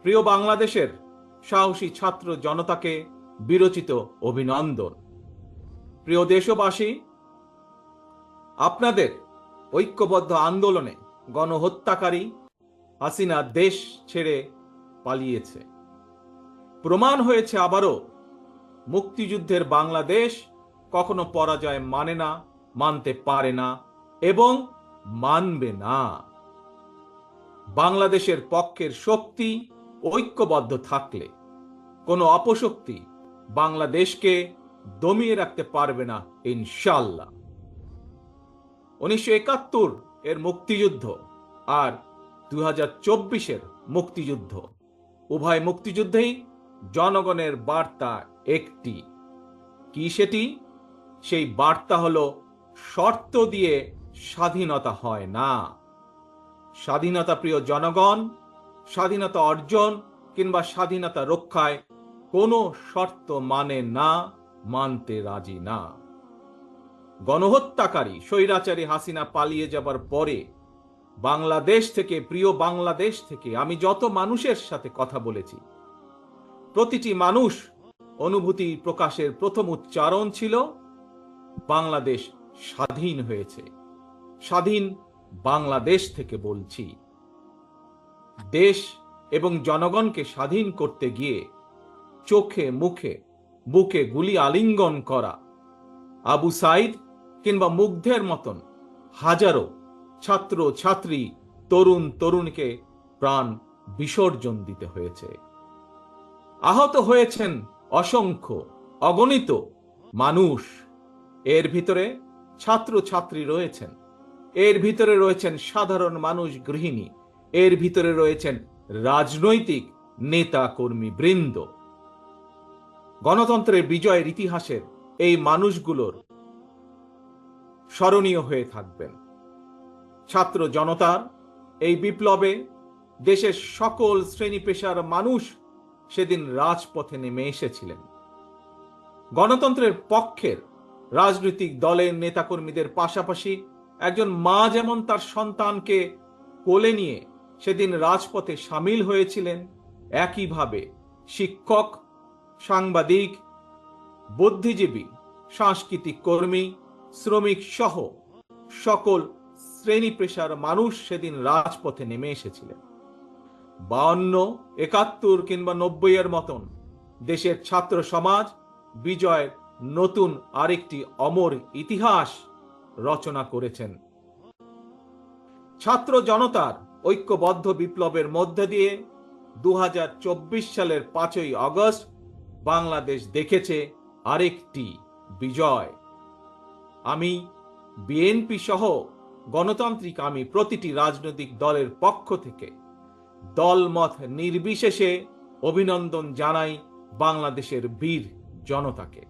প্রিয় বাংলাদেশের সাহসী ছাত্র জনতাকে বিরচিত অভিনন্দন। প্রিয় দেশবাসী, আপনাদের ঐক্যবদ্ধ আন্দোলনে গণহত্যাকারী হাসিনা দেশ ছেড়ে পালিয়েছে। প্রমাণ হয়েছে আবারও মুক্তিযুদ্ধের বাংলাদেশ কখনো পরাজয় মানে না, মানতে পারে না এবং মানবে না। বাংলাদেশের পক্ষের শক্তি ঐক্যবদ্ধ থাকলে কোনো অপশক্তি বাংলাদেশকে দমিয়ে রাখতে পারবে না ইনশাআল্লাহ। 1971 এর মুক্তিযুদ্ধ আর 2024-এর মুক্তিযুদ্ধ, উভয় মুক্তিযুদ্ধেই জনগণের বার্তা একটি। কি সেটি? সেই বার্তা হলো, শর্ত দিয়ে স্বাধীনতা হয় না। স্বাধীনতা প্রিয় জনগণ, স্বাধীনতা অর্জন কিংবা স্বাধীনতা রক্ষায় কোনো শর্ত মানে না, মানতে রাজি না। গণহত্যাকারী স্বৈরাচারী হাসিনা পালিয়ে যাবার পরে বাংলাদেশ থেকে, প্রিয় বাংলাদেশ থেকে আমি যত মানুষের সাথে কথা বলেছি, প্রতিটি মানুষ অনুভূতি প্রকাশের প্রথম উচ্চারণ ছিল, বাংলাদেশ স্বাধীন হয়েছে। স্বাধীন বাংলাদেশ থেকে বলছি। দেশ এবং জনগণকে স্বাধীন করতে গিয়ে চোখে মুখে বুকে গুলি আলিঙ্গন করা আবু সাইদ কিংবা মুগ্ধের মতন হাজারো ছাত্র ছাত্রী, তরুণ তরুণীকে প্রাণ বিসর্জন দিতে হয়েছে। আহত হয়েছেন অসংখ্য, অগণিত মানুষ। এর ভিতরে ছাত্র ছাত্রী রয়েছেন, এর ভিতরে রয়েছেন সাধারণ মানুষ, গৃহিণী, এর ভিতরে রয়েছেন রাজনৈতিক নেতা কর্মী বৃন্দ। গণতন্ত্রের বিজয়ের ইতিহাসের এই মানুষগুলোর স্মরণীয় হয়ে থাকবেন। ছাত্র জনতার এই বিপ্লবে দেশের সকল শ্রেণী পেশার মানুষ সেদিন রাজপথে নেমে এসেছিলেন। গণতন্ত্রের পক্ষের রাজনৈতিক দলের নেতাকর্মীদের পাশাপাশি একজন মা যেমন তার সন্তানকে কোলে নিয়ে সেদিন রাজপথে সামিল হয়েছিলেন, একইভাবে শিক্ষক, সাংবাদিক, বুদ্ধিজীবী, সাংস্কৃতিক কর্মী, শ্রমিক সহ সকল শ্রেণী পেশার মানুষ সেদিন রাজপথে নেমে এসেছিলেন। 52, 71 কিংবা 90-এর মতন দেশের ছাত্র সমাজ বিজয়ের নতুন আরেকটি অমর ইতিহাস রচনা করেছেন। ছাত্র জনতার ঐক্যবদ্ধ বিপ্লবের মধ্য দিয়ে 2024 সালের 5ই আগস্ট বাংলাদেশ দেখেছে আরেকটি বিজয়। আমি বিএনপি সহ গণতান্ত্রিক আমি প্রতিটি রাজনৈতিক দলের পক্ষ থেকে দলমত নির্বিশেষে অভিনন্দন জানাই বাংলাদেশের বীর জনতাকে।